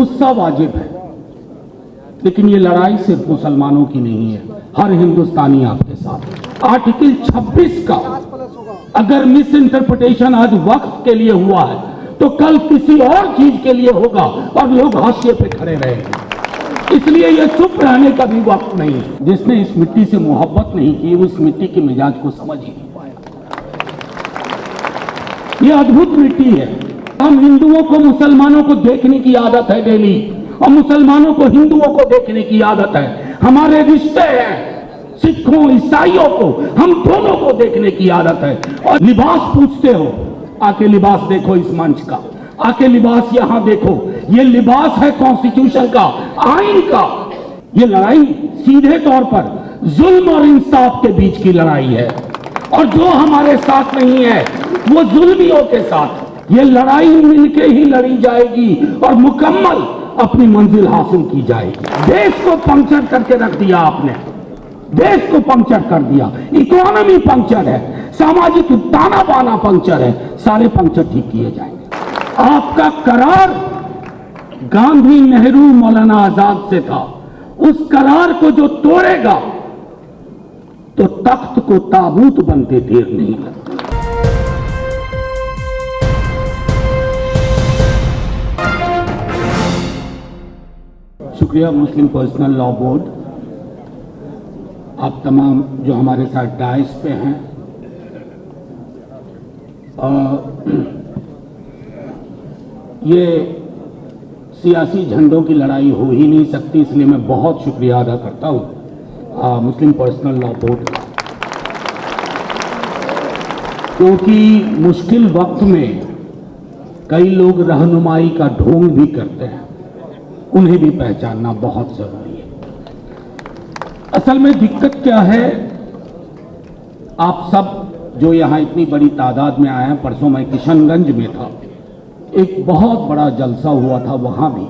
गुस्सा वाजिब है, लेकिन ये लड़ाई सिर्फ मुसलमानों की नहीं है, हर हिंदुस्तानी आपके साथ है। आर्टिकल 26 का अगर मिस इंटरप्रिटेशन आज वक्त के लिए हुआ है तो कल किसी और चीज के लिए होगा और लोग हाशिए पे खड़े रहेंगे। इसलिए ये चुप रहने का भी वक्त नहीं है। जिसने इस मिट्टी से मोहब्बत नहीं की उस मिट्टी के मिजाज को समझ ही नहीं पाया। ये अद्भुत मिट्टी है। हम हिंदुओं को मुसलमानों को देखने की आदत है डेली, और मुसलमानों को हिंदुओं को देखने की आदत है। हमारे रिश्ते हैं सिखों ईसाइयों को, हम दोनों को देखने की आदत है। और लिबास पूछते हो, आके लिबास देखो इस मंच का, आके लिबास यहां देखो। ये लिबास है कॉन्स्टिट्यूशन का, आइन का। ये लड़ाई सीधे तौर पर जुल्म और इंसाफ के बीच की लड़ाई है, और जो हमारे साथ नहीं है वो जुल्मियों के साथ। ये लड़ाई मिलके ही लड़ी जाएगी और मुकम्मल अपनी मंजिल हासिल की जाएगी। देश को पंक्चर करके रख दिया आपने, देश को पंक्चर कर दिया। इकोनॉमी पंक्चर है, सामाजिक ताना बाना पंक्चर है, सारे पंक्चर ठीक किए जाएंगे। आपका करार गांधी नेहरू मौलाना आजाद से था, उस करार को जो तोड़ेगा तो तख्त को ताबूत बनते देर नहीं लगती। शुक्रिया मुस्लिम पर्सनल लॉ बोर्ड, आप तमाम जो हमारे साथ डाइस पे हैं। ये सियासी झंडों की लड़ाई हो ही नहीं सकती, इसलिए मैं बहुत शुक्रिया अदा करता हूँ मुस्लिम पर्सनल लॉ बोर्ड का, क्योंकि मुश्किल वक्त में कई लोग रहनुमाई का ढोंग भी करते हैं, उन्हें भी पहचानना बहुत जरूरी है। असल में दिक्कत क्या है, आप सब जो यहां इतनी बड़ी तादाद में आए हैं, परसों मैं किशनगंज में था, एक बहुत बड़ा जलसा हुआ था, वहां भी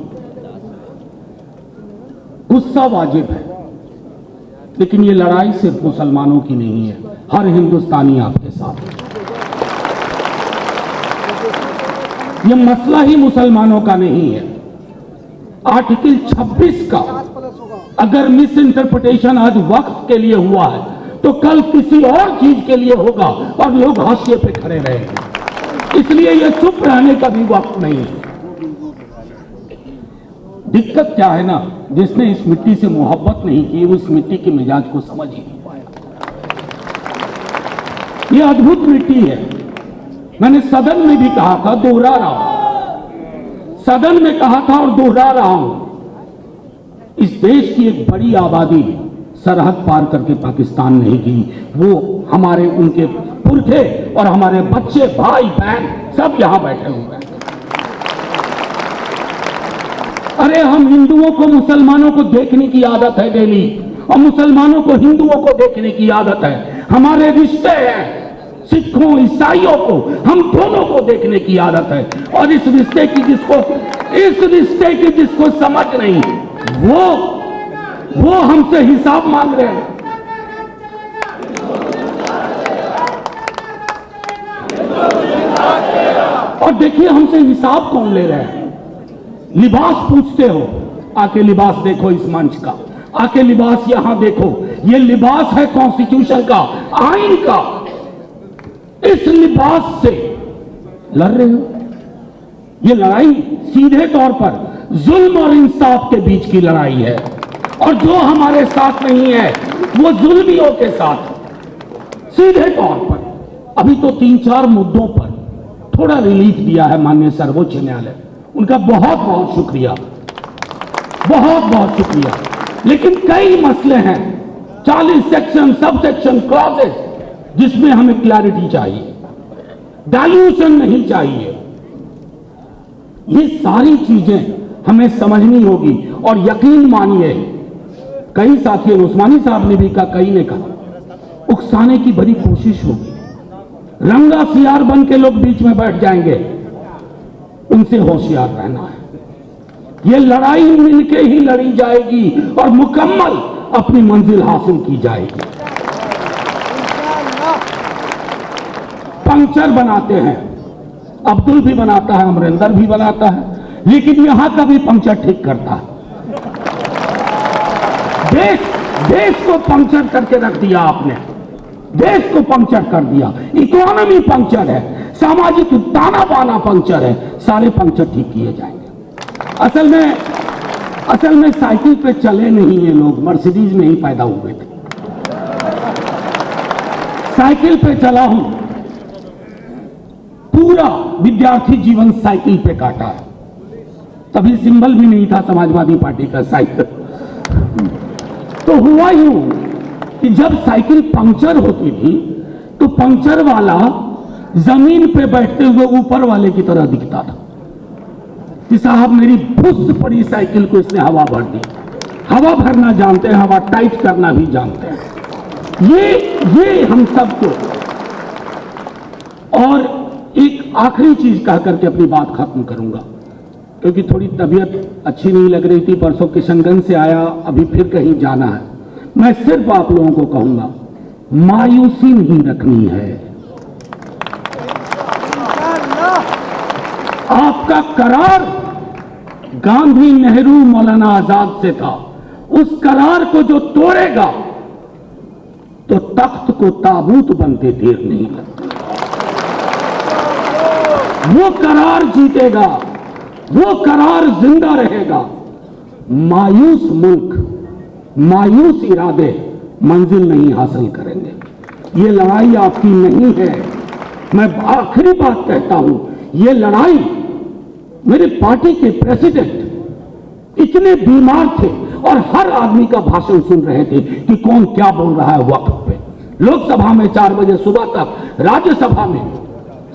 गुस्सा वाजिब है, लेकिन ये लड़ाई सिर्फ मुसलमानों की नहीं है, हर हिंदुस्तानी आपके साथ है। ये मसला ही मुसलमानों का नहीं है। आर्टिकल 26 का अगर मिस इंटरप्रिटेशन आज वक्त के लिए हुआ है तो कल किसी और चीज के लिए होगा और लोग हाशिए पे खड़े रहेंगे। इसलिए यह चुप रहने का भी वक्त नहीं है। दिक्कत क्या है ना, जिसने इस मिट्टी से मोहब्बत नहीं की उस मिट्टी के मिजाज को समझ ही नहीं पाया। यह अद्भुत मिट्टी है। मैंने सदन में भी कहा था, दोहरा रहा हूं, सदन में कहा था और दोहरा रहा हूं, इस देश की एक बड़ी आबादी सरहद पार करके पाकिस्तान नहीं गई। वो हमारे उनके पुरखे और हमारे बच्चे भाई बहन सब यहां बैठे हुए हैं। अरे हम हिंदुओं को मुसलमानों को देखने की आदत है डेली, और मुसलमानों को हिंदुओं को देखने की आदत है। हमारे रिश्ते हैं सिखों ईसाइयों को, हम दोनों को देखने की आदत है। और इस रिश्ते की जिसको समझ नहीं, वो हमसे हिसाब मांग रहे हैं। और देखिए हमसे हिसाब कौन ले रहे हैं। लिबास पूछते हो, आके लिबास देखो इस मंच का, आके लिबास यहां देखो। ये लिबास है कॉन्स्टिट्यूशन का, आइन का। इस लिबास से लड़ रहे हो। ये लड़ाई सीधे तौर पर जुल्म और इंसाफ के बीच की लड़ाई है, और जो हमारे साथ नहीं है वो जुल्मियों के साथ। सीधे तौर पर अभी तो 3-4 मुद्दों पर थोड़ा रिलीफ दिया है माननीय सर्वोच्च न्यायालय, उनका बहुत बहुत शुक्रिया, बहुत बहुत शुक्रिया। लेकिन कई मसले हैं, 40 सेक्शन, सब सेक्शन, क्लॉजेस, जिसमें हमें क्लैरिटी चाहिए, डाइल्यूशन नहीं चाहिए। ये सारी चीजें हमें समझनी होगी। और यकीन मानिए, कई साथियों, उस्मानी साहब ने भी कहा, कई ने कहा, उकसाने की बड़ी कोशिश होगी। रंगा सियार बन के लोग बीच में बैठ जाएंगे, उनसे होशियार रहना है। ये लड़ाई मिलके ही लड़ी जाएगी और मुकम्मल अपनी मंजिल हासिल की जाएगी। पंक्चर बनाते हैं, अब्दुल भी बनाता है, अमरिंदर भी बनाता है, लेकिन यहां का भी पंक्चर ठीक करता है। देश को पंक्चर करके रख दिया आपने, देश को पंक्चर कर दिया। इकोनॉमी पंक्चर है, सामाजिक ताना बाना पंक्चर है, सारे पंक्चर ठीक किए जाएंगे। असल में साइकिल पे चले नहीं ये लोग, मर्सिडीज में ही पैदा हुए थे। साइकिल पे चला हूं, पूरा विद्यार्थी जीवन साइकिल पे काटा है। तभी सिंबल भी नहीं था समाजवादी पार्टी का साइकिल। तो हुआ यूं कि जब साइकिल पंक्चर होती थी तो पंक्चर वाला जमीन पे बैठते हुए ऊपर वाले की तरह दिखता था कि साहब मेरी फुस पड़ी साइकिल को इसने हवा भर दी। हवा भरना जानते हैं, हवा टाइट करना भी जानते हैं। ये हम सबको। और एक आखिरी चीज कह करके अपनी बात खत्म करूंगा, क्योंकि थोड़ी तबीयत अच्छी नहीं लग रही थी। परसों किशनगंज से आया, अभी फिर कहीं जाना है। मैं सिर्फ आप लोगों को कहूंगा, मायूसी नहीं रखनी है। आपका करार गांधी, नेहरू, मौलाना आजाद से था। उस करार को जो तोड़ेगा तो तख्त को ताबूत बनते देर नहीं लगती। वो करार जीतेगा, वो करार जिंदा रहेगा। मायूस मुल्क, मायूस इरादे मंजिल नहीं हासिल करेंगे। ये लड़ाई आपकी नहीं है। मैं आखिरी बात कहता हूं, ये लड़ाई मेरे पार्टी के प्रेसिडेंट इतने बीमार थे और हर आदमी का भाषण सुन रहे थे कि कौन क्या बोल रहा है वक्त पे। लोकसभा में 4 बजे सुबह तक, राज्यसभा में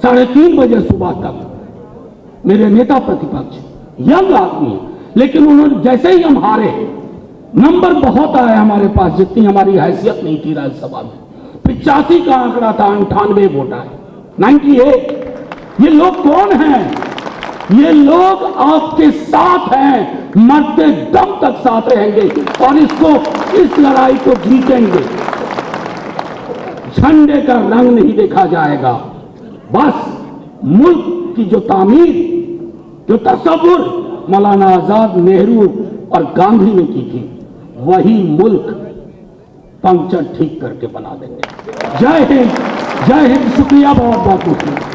3:30 बजे सुबह तक। मेरे नेता प्रतिपक्ष यंग आदमी है, लेकिन उन्होंने जैसे ही हम हारे, नंबर बहुत आए हमारे पास, जितनी हमारी हैसियत नहीं थी राज्यसभा में। 85 का आंकड़ा था, 98 वोट आए, 98। ये लोग कौन हैं? ये लोग आपके साथ हैं, मरते दम तक साथ रहेंगे और इस लड़ाई को जीतेंगे। झंडे का रंग नहीं देखा जाएगा, बस मुल्क की जो तामीर, जो तसव्वुर मौलाना आजाद, नेहरू और गांधी ने की थी, वही मुल्क पंक्चर ठीक करके बना देंगे। जय हिंद, जय हिंद। शुक्रिया बहुत बहुत।